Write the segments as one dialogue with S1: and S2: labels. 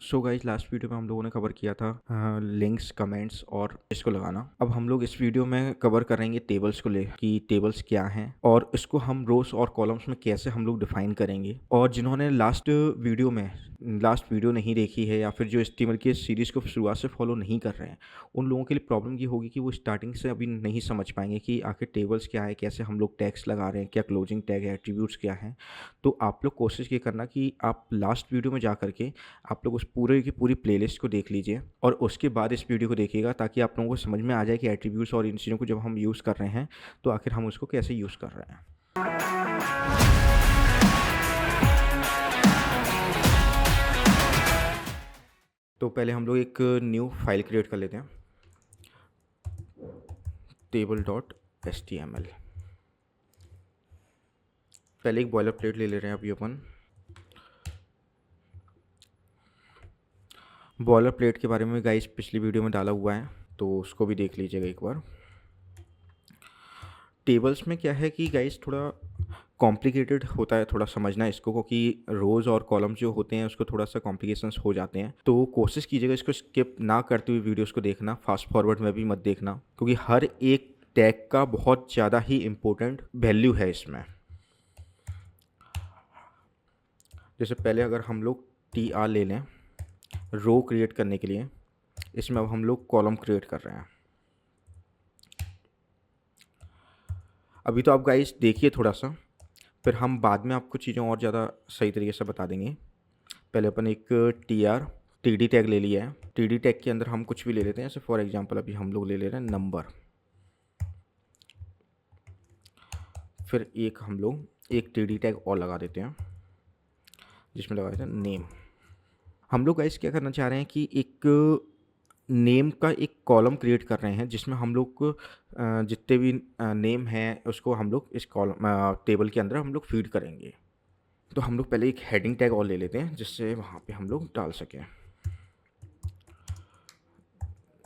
S1: So guys, last video में हम लोगों ने कवर किया था लिंक्स, कमेंट्स और इसको लगाना। अब हम लोग इस वीडियो में कवर करेंगे टेबल्स को ले कि टेबल्स क्या हैं और इसको हम रोज और कॉलम्स में कैसे हम लोग डिफाइन करेंगे। और जिन्होंने लास्ट वीडियो नहीं देखी है या फिर जो HTML की सीरीज़ को शुरुआत से फॉलो नहीं कर रहे हैं, उन लोगों के लिए प्रॉब्लम ये होगी कि वो स्टार्टिंग से अभी नहीं समझ पाएंगे कि आखिर टेबल्स क्या है, कैसे हम लोग टैग्स लगा रहे हैं, क्या क्लोजिंग टैग है, एट्रीब्यूट्स क्या हैं। तो आप लोग कोशिश ये करना कि आप लास्ट वीडियो में जा करके आप लोग उस पूरे की पूरी प्लेलिस्ट को देख लीजिए और उसके बाद इस वीडियो को देखिएगा, ताकि आप लोगों को समझ में आ जाए कि एट्रीब्यूट्स और इन चीज़ों को जब हम यूज़ कर रहे हैं तो आखिर हम उसको कैसे यूज़ कर रहे हैं। तो पहले हम लोग एक न्यू फाइल क्रिएट कर लेते हैं, table.html। पहले एक बॉयलर प्लेट ले रहे हैं अभी अपन। बॉयलर प्लेट के बारे में गाइस पिछली वीडियो में डाला हुआ है, तो उसको भी देख लीजिएगा एक बार। टेबल्स में क्या है कि गाइस थोड़ा कॉम्प्लिकेटेड होता है थोड़ा समझना इसको, क्योंकि रोज़ और कॉलम जो होते हैं उसको थोड़ा सा कॉम्प्लिकेशंस हो जाते हैं। तो कोशिश कीजिएगा इसको स्किप ना करते हुए वीडियोस को देखना, फास्ट फॉरवर्ड में भी मत देखना, क्योंकि हर एक टैग का बहुत ज़्यादा ही इम्पोर्टेंट वैल्यू है इसमें। जैसे पहले अगर हम लोग TR ले लें रो क्रिएट करने के लिए, इसमें अब हम लोग कॉलम क्रिएट कर रहे हैं। अभी तो आप गाइस देखिए थोड़ा सा, फिर हम बाद में आपको चीज़ें और ज़्यादा सही तरीके से बता देंगे। पहले अपन एक TD टैग ले लिया है। TD टैग के अंदर हम कुछ भी ले लेते हैं, जैसे फॉर एग्जांपल अभी हम लोग ले ले रहे हैं नंबर। फिर हम लोग एक TD टैग और लगा देते हैं जिसमें लगा देते हैं नेम। हम लोग गाइस क्या करना चाह रहे हैं कि एक नेम का एक कॉलम क्रिएट कर रहे हैं, जिसमें हम लोग जितने भी नेम हैं उसको हम लोग इस कॉलम टेबल के अंदर हम लोग फीड करेंगे। तो हम लोग पहले एक हेडिंग टैग और ले लेते हैं जिससे वहाँ पे हम लोग डाल सकें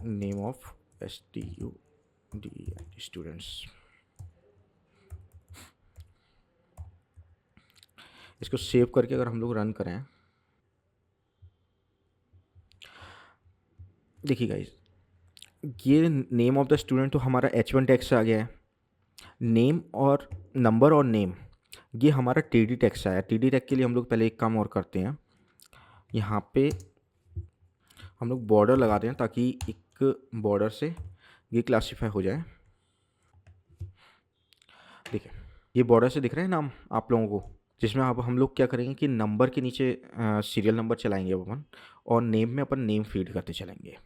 S1: नेम ऑफ स्टूडेंट्स। इसको सेव करके अगर हम लोग रन करें, देखिए गाइस, ये नेम ऑफ द स्टूडेंट तो हमारा H1 टैग से आ गया है। नेम और नंबर और नेम ये हमारा TD टैग से आया। TD टैग के लिए हम लोग पहले एक काम और करते हैं, यहाँ पे हम लोग बॉर्डर लगा दें ताकि एक बॉर्डर से ये क्लासीफाई हो जाए। देखिए ये बॉर्डर से दिख रहे हैं नाम आप लोगों को, जिसमें अब हम लोग क्या करेंगे कि नंबर के नीचे सीरियल नंबर चलाएंगे अपन, और नेम में अपन नेम फीड करते चलेंगे।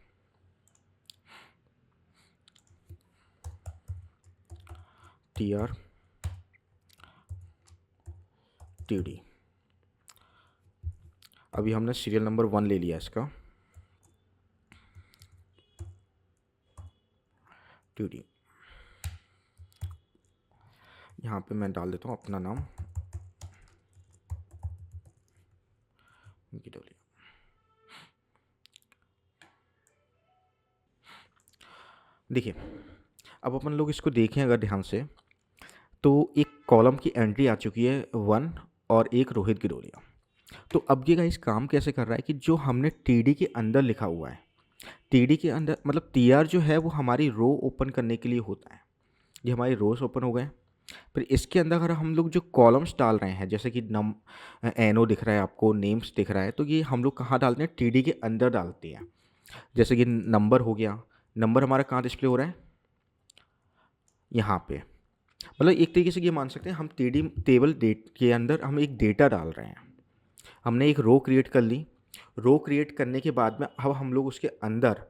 S1: TR TD। अभी हमने सीरियल नंबर 1 ले लिया इसका, TD। यहाँ पे मैं डाल देता हूँ अपना नाम गिडोलिया। देखिए अब अपन लोग इसको देखें अगर ध्यान से, तो एक कॉलम की एंट्री आ चुकी है 1 और एक रोहित गिडोलिया। तो अब ये गाइस काम कैसे कर रहा है कि जो हमने TD के अंदर लिखा हुआ है, TD के अंदर मतलब TR जो है वो हमारी रो ओपन करने के लिए होता है। ये हमारी रोज ओपन हो गए। फिर इसके अंदर अगर हम लोग जो कॉलम्स डाल रहे हैं, जैसे कि NO दिख रहा है आपको, नेम्स दिख रहा है, तो ये हम लोग कहाँ डालते हैं, TD के अंदर डालते हैं। जैसे कि नंबर हो गया, नंबर हमारा कहाँ डिस्प्ले हो रहा है, यहाँ पे। मतलब एक तरीके से ये मान सकते हैं हम टेबल डेट के अंदर हम एक डेटा डाल रहे हैं। हमने एक रो क्रिएट कर ली, रो क्रिएट करने के बाद में अब हम लोग उसके अंदर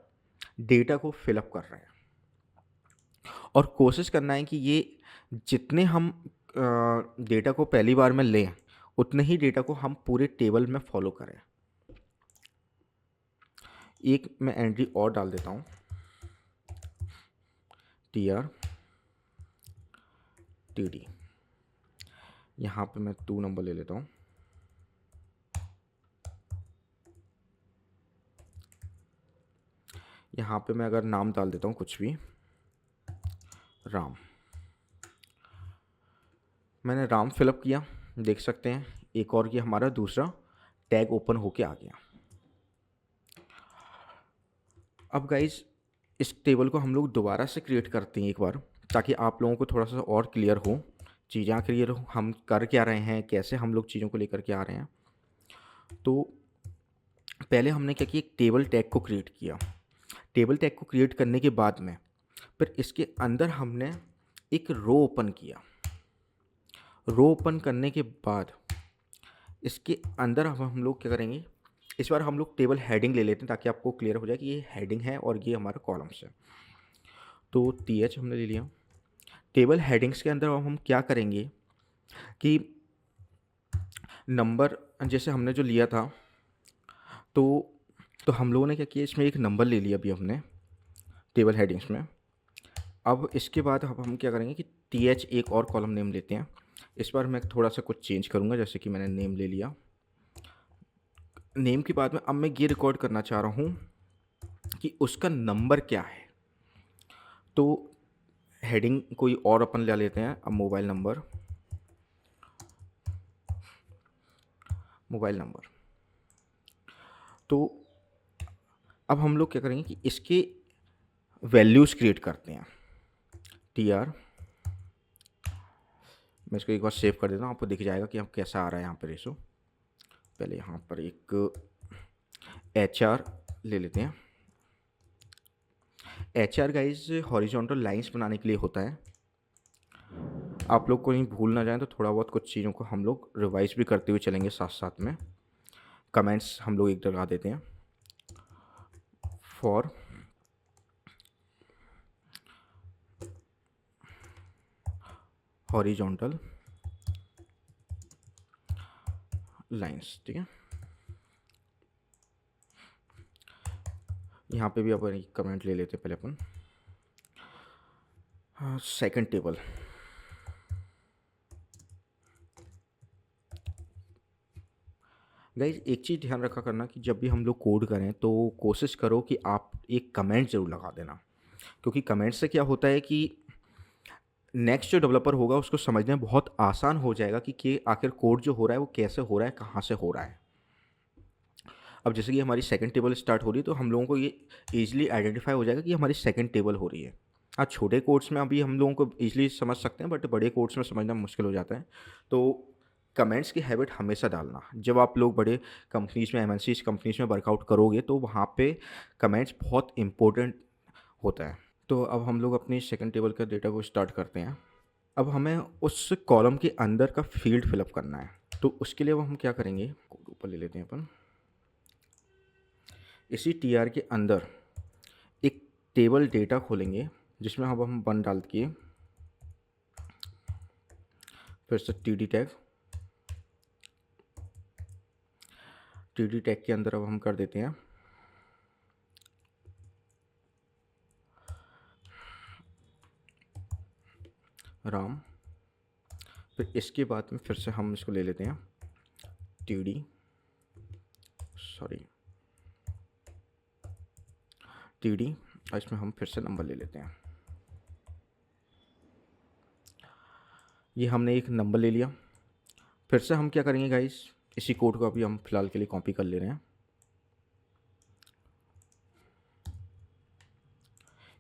S1: डेटा को फिलअप कर रहे हैं, और कोशिश करना है कि ये जितने हम डेटा को पहली बार में लें उतने ही डेटा को हम पूरे टेबल में फॉलो करें। एक मैं एंट्री और डाल देता हूँ, TR TD। यहाँ पे मैं 2 नंबर ले लेता हूँ। यहाँ पे मैं अगर नाम डाल देता हूँ कुछ भी, राम। मैंने राम फिलअप किया, देख सकते हैं एक और ये हमारा दूसरा टैग ओपन होके आ गया। अब गाइज इस टेबल को हम लोग दोबारा से क्रिएट करते हैं एक बार, ताकि आप लोगों को थोड़ा सा और क्लियर हो, चीज़ें क्लियर हो, हम कर क्या रहे हैं, कैसे हम लोग चीज़ों को लेकर के आ रहे हैं। तो पहले हमने क्या किया, एक टेबल टैग को क्रिएट किया। टेबल टैग को क्रिएट करने के बाद में फिर इसके अंदर हमने एक रो ओपन किया। रो ओपन करने के बाद इसके अंदर अब हम लोग क्या करेंगे, इस बार हम लोग टेबल हेडिंग ले लेते हैं ताकि आपको क्लियर हो जाए कि ये हेडिंग है और ये हमारा कॉलम्स है। तो टी एच हमने ले लिया। टेबल हेडिंग्स के अंदर अब हम क्या करेंगे कि नंबर जैसे हमने जो लिया था, तो हम लोगों ने क्या किया, इसमें एक नंबर ले लिया अभी हमने टेबल हेडिंग्स में। अब इसके बाद अब हम क्या करेंगे कि टी एच एक और कॉलम नेम लेते हैं। इस बार मैं थोड़ा सा कुछ चेंज करूँगा, जैसे कि मैंने नेम ले लिया। नेम के बाद में अब मैं ये रिकॉर्ड करना चाह रहा हूँ कि उसका नंबर क्या है। तो हेडिंग कोई और अपन ले लेते हैं। अब मोबाइल नंबर तो अब हम लोग क्या करेंगे कि इसके वैल्यूज़ क्रिएट करते हैं। टी आर, मैं इसको एक बार सेव कर देता हूँ, आपको दिख जाएगा कि अब कैसा आ रहा है यहाँ पर रेशो। पहले यहाँ पर एक एच आर ले लेते हैं। H R guys horizontal lines बनाने के लिए होता है। आप लोग को नहीं भूल ना जाए तो थोड़ा बहुत कुछ चीज़ों को हम लोग रिवाइज भी करते हुए चलेंगे साथ साथ में। कमेंट्स हम लोग एक लगा देते हैं। फॉर हॉरिजॉन्टल लाइंस, ठीक है। यहाँ पे भी अपन एक कमेंट ले लेते हैं पहले अपन। सेकंड टेबल, गाइज एक चीज़ ध्यान रखा करना कि जब भी हम लोग कोड करें तो कोशिश करो कि आप एक कमेंट ज़रूर लगा देना, क्योंकि कमेंट से क्या होता है कि नेक्स्ट जो डेवलपर होगा उसको समझने में बहुत आसान हो जाएगा कि आखिर कोड जो हो रहा है वो कैसे हो रहा है, कहाँ से हो रहा है। अब जैसे कि हमारी सेकंड टेबल स्टार्ट हो रही है तो हम लोगों को ये ईजिली आइडेंटिफाई हो जाएगा कि हमारी सेकंड टेबल हो रही है। आज छोटे कोड्स में अभी हम लोगों को ईजिली समझ सकते हैं, बट बड़े कोड्स में समझना मुश्किल हो जाता है। तो कमेंट्स की हैबिट हमेशा डालना। जब आप लोग बड़े कंपनीज़ में, एमएनसीज कंपनीज़ में वर्कआउट करोगे तो वहाँ पे कमेंट्स बहुत इंपॉर्टेंट होता है। तो अब हम लोग अपनी सेकंड टेबल का डेटा को स्टार्ट करते हैं। अब हमें उस कॉलम के अंदर का फील्ड फिलअप करना है। तो उसके लिए अब हम क्या करेंगे, कोड ऊपर ले लेते हैं अपन। इसी टी आर के अंदर एक टेबल डेटा खोलेंगे जिसमें अब हम वन डाल के फिर से टी डी टैग के अंदर अब हम कर देते हैं राम। फिर इसके बाद में फिर से हम इसको ले लेते हैं टी डी और इसमें हम फिर से नंबर ले लेते हैं। ये हमने एक नंबर ले लिया। फिर से हम क्या करेंगे गाइस, इसी कोड को अभी हम फिलहाल के लिए कॉपी कर ले रहे हैं।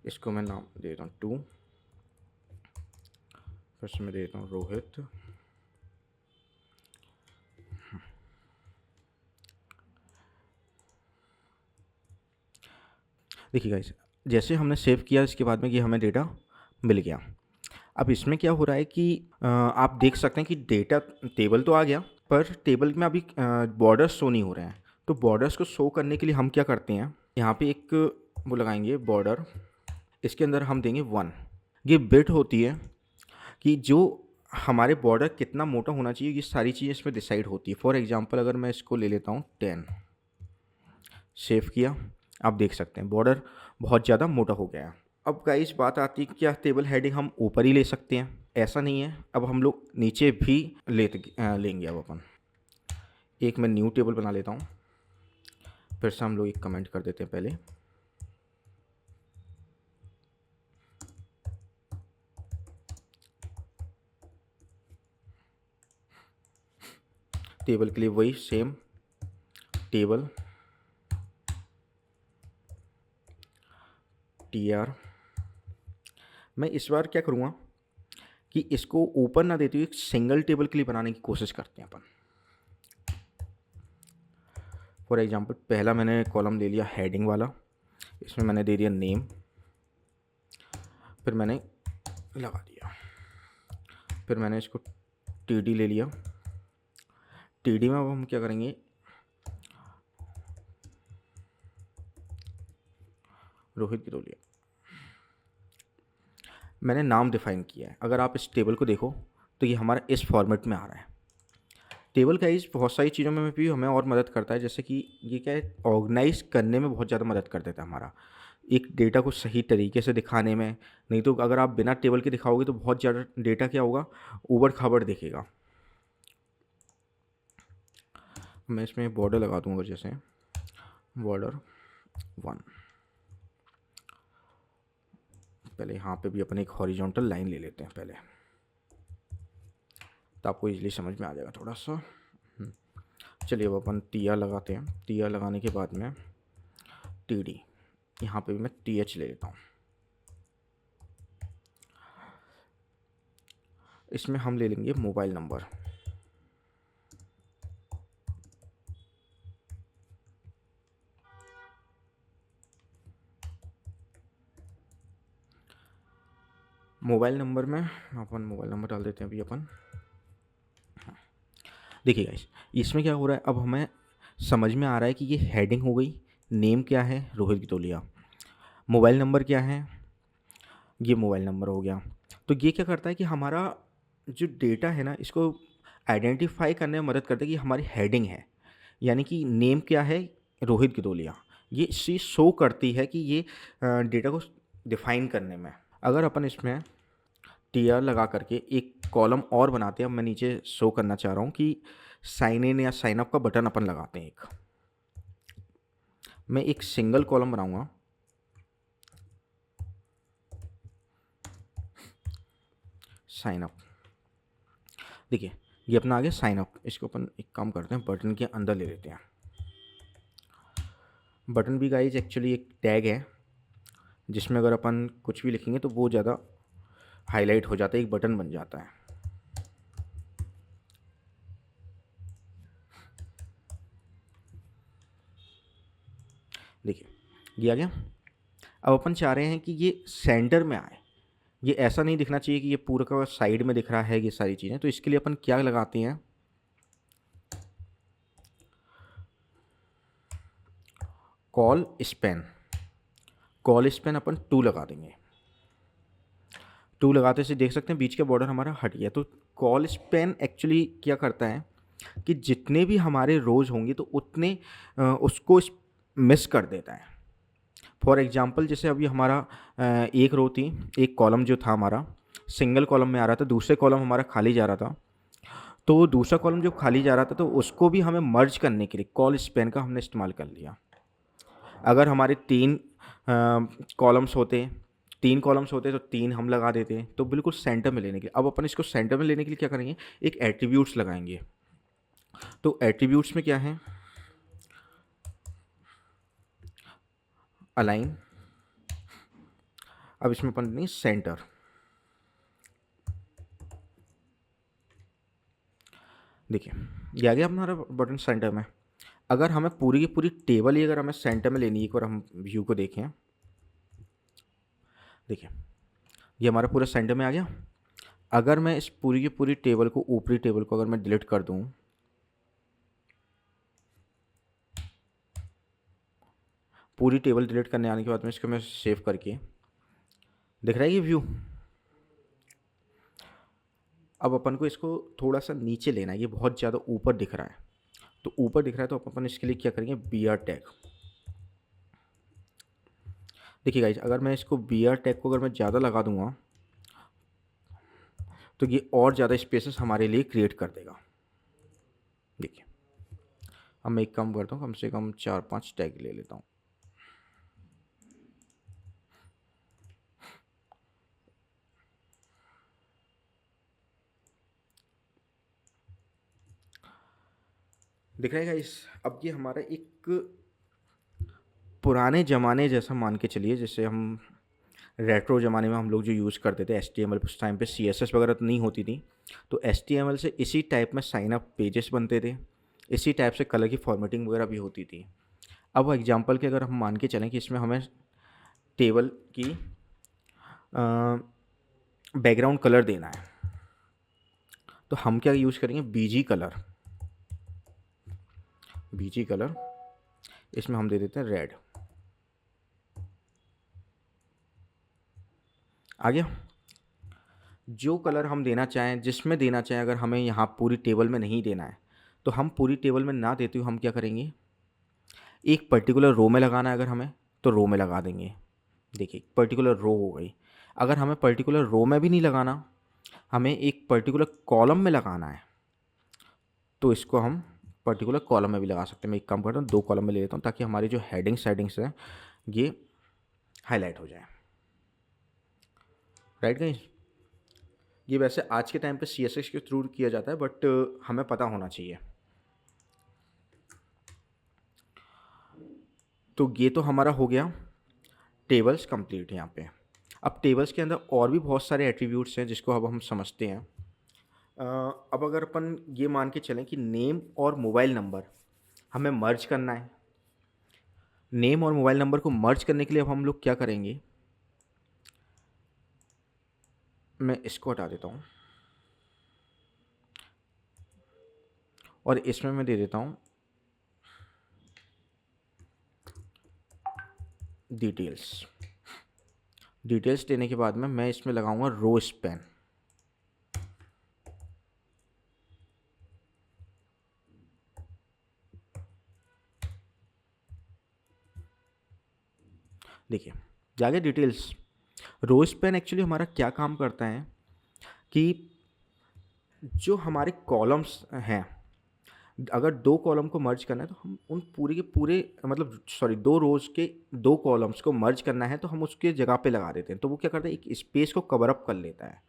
S1: इसको मैं नाम दे देता हूँ 2, फिर से मैं दे देता हूँ रोहित। देखिए गाइस, जैसे हमने सेव किया इसके बाद में कि हमें डेटा मिल गया। अब इसमें क्या हो रहा है कि आप देख सकते हैं कि डेटा टेबल तो आ गया, पर टेबल में अभी बॉर्डर्स शो नहीं हो रहे हैं। तो बॉर्डर्स को शो करने के लिए हम क्या करते हैं, यहाँ पे एक वो लगाएंगे बॉर्डर। इसके अंदर हम देंगे 1। ये बिट होती है कि जो हमारे बॉर्डर कितना मोटा होना चाहिए, ये सारी चीज़ें इसमें डिसाइड होती है। फॉर एग्जांपल अगर मैं इसको ले लेता हूँ 10, सेव किया, आप देख सकते हैं बॉर्डर बहुत ज़्यादा मोटा हो गया है। अब गाइस बात आती है कि क्या टेबल हेडिंग हम ऊपर ही ले सकते हैं? ऐसा नहीं है, अब हम लोग नीचे भी लेंगे। अब अपन एक मैं न्यू टेबल बना लेता हूँ। फिर से हम लोग एक कमेंट कर देते हैं पहले। टेबल के लिए वही सेम टेबल TR। मैं इस बार क्या करूँगा कि इसको ओपन ना देते हुए एक सिंगल टेबल के लिए बनाने की कोशिश करते हैं अपन। फॉर एग्जांपल पहला मैंने कॉलम ले लिया हेडिंग वाला, इसमें मैंने दे दिया नेम, फिर मैंने लगा दिया, फिर मैंने इसको TD ले लिया। TD में अब हम क्या करेंगे, रोहित गिरोलिया। मैंने नाम डिफाइन किया है। अगर आप इस टेबल को देखो तो ये हमारा इस फॉर्मेट में आ रहा है। टेबल का इस बहुत सारी चीज़ों में भी हमें और मदद करता है, जैसे कि ये क्या है, ऑर्गेनाइज करने में बहुत ज़्यादा मदद कर देता है हमारा, एक डेटा को सही तरीके से दिखाने में। नहीं तो अगर आप बिना टेबल के दिखाओगे तो बहुत ज़्यादा डेटा क्या होगा, ऊबड़ खाबड़ दिखेगा। मैं इसमें बॉर्डर लगा दूंगा, जैसे बॉर्डर 1। पहले यहाँ पे भी अपन एक हॉरिजॉन्टल लाइन ले लेते हैं पहले, तो आपको इजीली समझ में आ जाएगा थोड़ा सा। चलिए अब अपन TR लगाते हैं। TR लगाने के बाद में TD, यहाँ पे भी मैं TH ले लेता हूँ। इसमें हम ले लेंगे मोबाइल नंबर। मोबाइल नंबर में अपन मोबाइल नंबर डाल देते हैं अभी अपन। देखिए गाइस, इसमें क्या हो रहा है, अब हमें समझ में आ रहा है कि ये हेडिंग हो गई, नेम क्या है, रोहित गितोलिया, मोबाइल नंबर क्या है, ये मोबाइल नंबर हो गया। तो ये क्या करता है कि हमारा जो डेटा है ना, इसको आइडेंटिफाई करने में मदद करता है कि हमारी हेडिंग है, यानी कि नेम क्या है, रोहित गितोलिया। ये चीज़ शो करती है कि ये डेटा को डिफाइन करने में। अगर अपन इसमें TR लगा करके एक कॉलम और बनाते हैं, अब मैं नीचे शो करना चाह रहा हूँ कि साइन इन या साइन अप का बटन अपन लगाते हैं एक। मैं एक सिंगल कॉलम बनाऊंगा, साइन अप। देखिए ये अपना आ गया साइन अप। इसको अपन एक काम करते हैं, बटन के अंदर ले लेते हैं। बटन भी गाइज एक्चुअली एक टैग है, जिसमें अगर अपन कुछ भी लिखेंगे तो वो ज़्यादा हाईलाइट हो जाता है, एक बटन बन जाता है। देखिए ये आ गया। अब अपन चाह रहे हैं कि ये सेंटर में आए, ये ऐसा नहीं दिखना चाहिए कि ये पूरा का साइड में दिख रहा है ये सारी चीज़ें। तो इसके लिए अपन क्या लगाते हैं, कॉल स्पैन। कॉल स्पैन अपन 2 लगा देंगे। 2 लगाते से देख सकते हैं बीच का बॉर्डर हमारा हट गया। तो कॉल स्पैन एक्चुअली क्या करता है कि जितने भी हमारे रोज होंगे तो उतने उसको मिस कर देता है। फॉर एग्जांपल जैसे अभी हमारा एक रो थी, एक कॉलम जो था हमारा सिंगल कॉलम में आ रहा था, दूसरे कॉलम हमारा खाली जा रहा था। तो दूसरा कॉलम जो खाली जा रहा था तो उसको भी हमें मर्ज करने के लिए कॉल स्पैन का हमने इस्तेमाल कर लिया। अगर हमारे 3 कॉलम्स होते, 3 कॉलम्स होते तो 3 हम लगा देते, तो बिल्कुल सेंटर में लेने के लिए। अब अपन इसको सेंटर में लेने के लिए क्या करेंगे, एक एट्रीब्यूट्स लगाएंगे। तो एट्रीब्यूट्स में क्या है, अलाइन। अब इसमें अपन लेंगे सेंटर। देखिए ये आ गया हमारा बटन सेंटर में। अगर हमें पूरी की पूरी टेबल ही अगर हमें सेंटर में लेनी है, एक बार हम व्यू को देखें, देखिए ये हमारा पूरा सेंटर में आ गया। अगर मैं इस पूरी की पूरी टेबल को, ऊपरी टेबल को अगर मैं डिलीट कर दूं, पूरी टेबल डिलीट करने आने के बाद में इसको मैं सेव करके, दिख रहा है ये व्यू। अब अपन को इसको थोड़ा सा नीचे लेना है, ये बहुत ज़्यादा ऊपर दिख रहा है। तो ऊपर दिख रहा है तो अपन इसके लिए क्या करेंगे, BR टैग। देखिए गाइज, अगर मैं इसको BR टैग को अगर मैं ज़्यादा लगा दूंगा तो ये और ज़्यादा स्पेसेस हमारे लिए क्रिएट कर देगा। देखिए अब मैं एक काम करता हूँ, कम से कम 4-5 टैग ले लेता हूँ। दिख रहा है गाइस, अब ये हमारा एक पुराने ज़माने जैसा मान के चलिए, जैसे हम रेट्रो ज़माने में हम लोग जो यूज़ करते थे HTML, उस टाइम पे CSS वगैरह तो नहीं होती थी, तो HTML से इसी टाइप में साइन अप पेजेस बनते थे, इसी टाइप से कलर की फॉर्मेटिंग वगैरह भी होती थी। अब एग्जांपल के अगर हम मान के चलें कि इसमें हमें टेबल की बैकग्राउंड कलर देना है, तो हम क्या यूज़ करेंगे, बीजी कलर। बीजी कलर इसमें हम दे देते हैं रेड। आ गया। जो कलर हम देना चाहें, जिसमें देना चाहें, अगर हमें यहाँ पूरी टेबल में नहीं देना है तो हम पूरी टेबल में ना देते हुए हम क्या करेंगे, एक पर्टिकुलर रो में लगाना है अगर हमें, तो रो में लगा देंगे। देखिए पर्टिकुलर रो हो गई। अगर हमें पर्टिकुलर रो में भी नहीं लगाना, हमें एक पर्टिकुलर कॉलम में लगाना है, तो इसको हम पर्टिकुलर कॉलम में भी लगा सकते हैं। मैं एक काम करता हूँ, 2 कॉलम में ले लेता हूँ ताकि हमारी जो हेडिंग्स हैं ये हाईलाइट हो जाए। राइट गाइस, ये वैसे आज के टाइम पे CSS के थ्रू किया जाता है, बट हमें पता होना चाहिए। तो ये तो हमारा हो गया टेबल्स कंप्लीट यहाँ पे। अब टेबल्स के अंदर और भी बहुत सारे एट्रीब्यूट्स हैं जिसको अब हम समझते हैं। अब अगर अपन ये मान के चलें कि नेम और मोबाइल नंबर हमें मर्ज करना है, नेम और मोबाइल नंबर को मर्ज करने के लिए अब हम लोग क्या करेंगे, मैं इसको हटा देता हूँ और इसमें मैं दे देता हूँ डिटेल्स। डिटेल्स देने के बाद में मैं इसमें लगाऊंगा रो स्पैन। देखिए जाके डिटेल्स। रो स्पैन एक्चुअली हमारा क्या काम करता है कि जो हमारे कॉलम्स हैं, अगर 2 कॉलम को मर्ज करना है तो हम उन पूरे के पूरे, मतलब सॉरी 2 रोज़ के 2 कॉलम्स को मर्ज करना है तो हम उसके जगह पे लगा देते हैं, तो वो क्या करता है, एक स्पेस को कवर अप कर लेता है।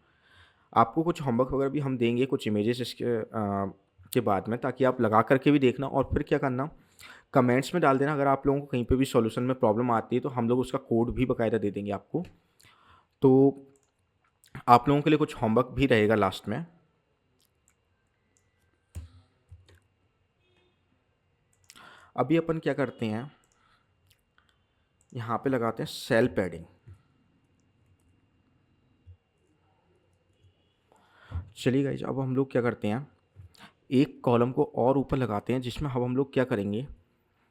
S1: आपको कुछ होमवर्क वगैरह भी हम देंगे, कुछ इमेजेस इसके के बाद में, ताकि आप लगा करके भी देखना और फिर क्या करना, कमेंट्स में डाल देना। अगर आप लोगों को कहीं पे भी सॉल्यूशन में प्रॉब्लम आती है तो हम लोग उसका कोड भी बाकायदा दे देंगे आपको। तो आप लोगों के लिए कुछ होमवर्क भी रहेगा लास्ट में। अभी अपन क्या करते हैं, यहाँ पे लगाते हैं सेल पैडिंग। चलिए गाइस, अब हम लोग क्या करते हैं, एक कॉलम को और ऊपर लगाते हैं जिसमें अब हम लोग क्या करेंगे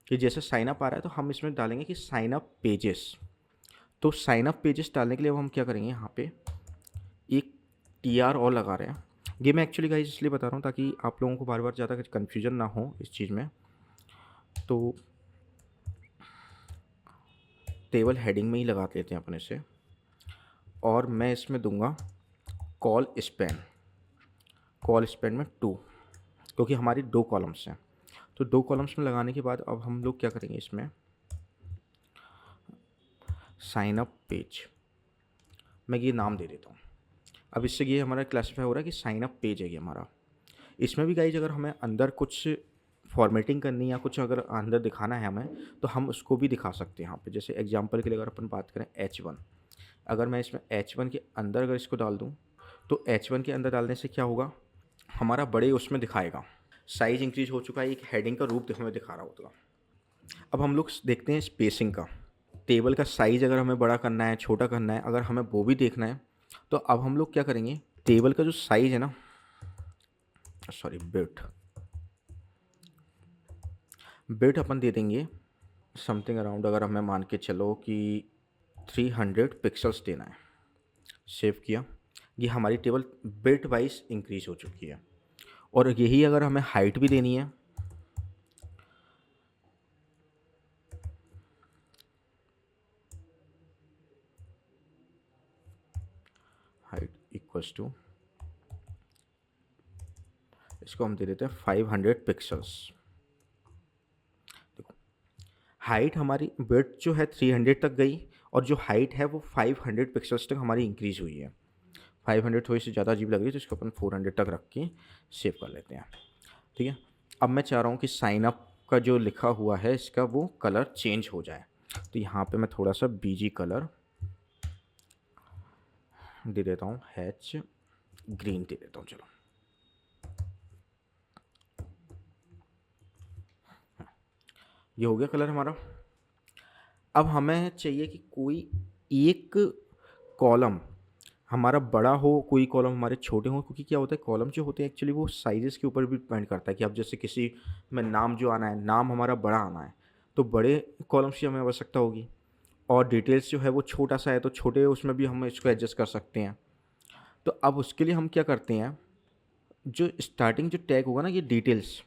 S1: कि जैसे साइन अप आ रहा है तो हम इसमें डालेंगे कि साइन अप पेजेस। तो साइन अप पेजेस डालने के लिए अब हम क्या करेंगे, यहाँ पे एक TR और लगा रहे हैं। ये मैं एक्चुअली गाइस इसलिए बता रहा हूँ ताकि आप लोगों को बार बार ज़्यादा कन्फ्यूजन ना हो इस चीज़ में। तो टेबल हेडिंग में ही लगा लेते हैं अपने से, और मैं इसमें दूंगा कॉल स्पैन। कॉल स्पैन में 2, क्योंकि हमारी 2 कॉलम्स हैं। तो 2 कॉलम्स में लगाने के बाद अब हम लोग क्या करेंगे, इसमें साइन अप पेज, मैं ये नाम दे देता हूँ। अब इससे ये हमारा क्लासीफाई हो रहा है कि साइन अप पेज है ये हमारा। इसमें भी गाइज अगर हमें अंदर कुछ फॉर्मेटिंग करनी या कुछ अगर अंदर दिखाना है हमें, तो हम उसको भी दिखा सकते हैं यहाँ पे। जैसे एग्जांपल के लिए अगर अपन बात करें H1, अगर मैं इसमें H1 के अंदर अगर इसको डाल दूँ, तो H1 के अंदर डालने से क्या होगा, हमारा बड़े उसमें दिखाएगा। साइज इंक्रीज हो चुका है, एक हेडिंग का रूप हमें दिखा रहा होगा। अब हम लोग देखते हैं स्पेसिंग का। टेबल का साइज़ अगर हमें बड़ा करना है, छोटा करना है, अगर हमें वो भी देखना है, तो अब हम लोग क्या करेंगे, टेबल का जो साइज़ है ना, सॉरी बिट अपन दे देंगे समथिंग अराउंड, अगर हमें मान के चलो कि 300 पिक्सल्स देना है। सेव किया, ये हमारी टेबल बिट वाइज इंक्रीज हो चुकी है। और यही अगर हमें हाइट भी देनी है, हाइट इक्वल्स टू, इसको हम दे देते हैं 500 पिक्सल्स। देखो हाइट हमारी, विड्थ जो है 300 तक गई, और जो हाइट है वो 500 पिक्सल्स तक हमारी इंक्रीज हुई है। 500 थोड़ी सी ज़्यादा अजीब लग रही है, तो इसको अपन 400 तक रख के सेव कर लेते हैं। ठीक है, अब मैं चाह रहा हूँ कि साइन अप का जो लिखा हुआ है इसका वो कलर चेंज हो जाए, तो यहाँ पे मैं थोड़ा सा बीजी कलर दे देता हूँ हैच ग्रीन दे देता हूँ। चलो ये हो गया कलर हमारा। अब हमें चाहिए कि कोई एक कॉलम हमारा बड़ा हो, कोई कॉलम हमारे छोटे हों, क्योंकि क्या होता है कॉलम जो होते हैं एक्चुअली वो साइज़ेस के ऊपर भी डिपेंड करता है कि अब जैसे किसी में नाम जो आना है, नाम हमारा बड़ा आना है तो बड़े कॉलम्स की हमें आवश्यकता होगी, और डिटेल्स जो है वो छोटा सा है तो छोटे उसमें भी हम इसको एडजस्ट कर सकते हैं। तो अब उसके लिए हम क्या करते हैं, जो स्टार्टिंग जो टैग होगा ना ये डिटेल्स,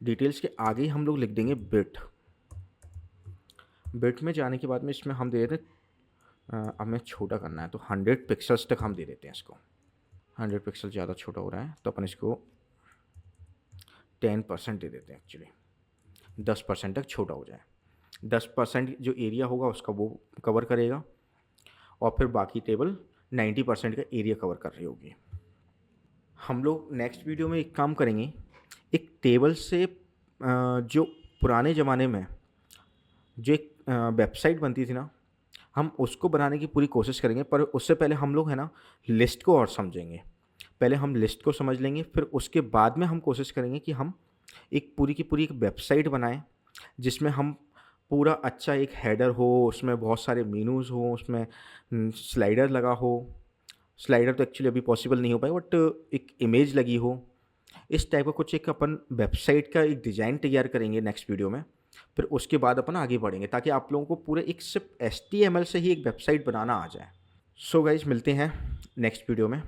S1: डिटेल्स के आगे ही हम लोग लिख देंगे बिट। बिट में जाने के बाद में इसमें हम दे देते हैं, हमें छोटा करना है तो 100 पिक्सल्स तक हम दे देते हैं इसको। 100 पिक्सल ज़्यादा छोटा हो रहा है तो अपन इसको 10% दे देते हैं, एक्चुअली 10% तक छोटा हो जाए। 10% जो एरिया होगा उसका वो कवर करेगा, और फिर बाकी टेबल 90% का एरिया कवर कर रही होगी। हम लोग नेक्स्ट वीडियो में एक काम करेंगे, एक टेबल से जो पुराने ज़माने में जो एक वेबसाइट बनती थी ना, हम उसको बनाने की पूरी कोशिश करेंगे, पर उससे पहले हम लोग है ना लिस्ट को और समझेंगे। पहले हम लिस्ट को समझ लेंगे, फिर उसके बाद में हम कोशिश करेंगे कि हम एक पूरी की पूरी एक वेबसाइट बनाएं जिसमें हम पूरा अच्छा एक हेडर हो, उसमें बहुत सारे मेनूज़ हो, उसमें स्लाइडर लगा हो। स्लाइडर तो एक्चुअली अभी पॉसिबल नहीं हो पाएगा, बट एक इमेज लगी हो, इस टाइप का कुछ एक अपन वेबसाइट का एक डिज़ाइन तैयार करेंगे नेक्स्ट वीडियो में। फिर उसके बाद अपन आगे बढ़ेंगे ताकि आप लोगों को पूरे एक सिर्फ HTML से ही एक वेबसाइट बनाना आ जाए। सो गाइज मिलते हैं नेक्स्ट वीडियो में।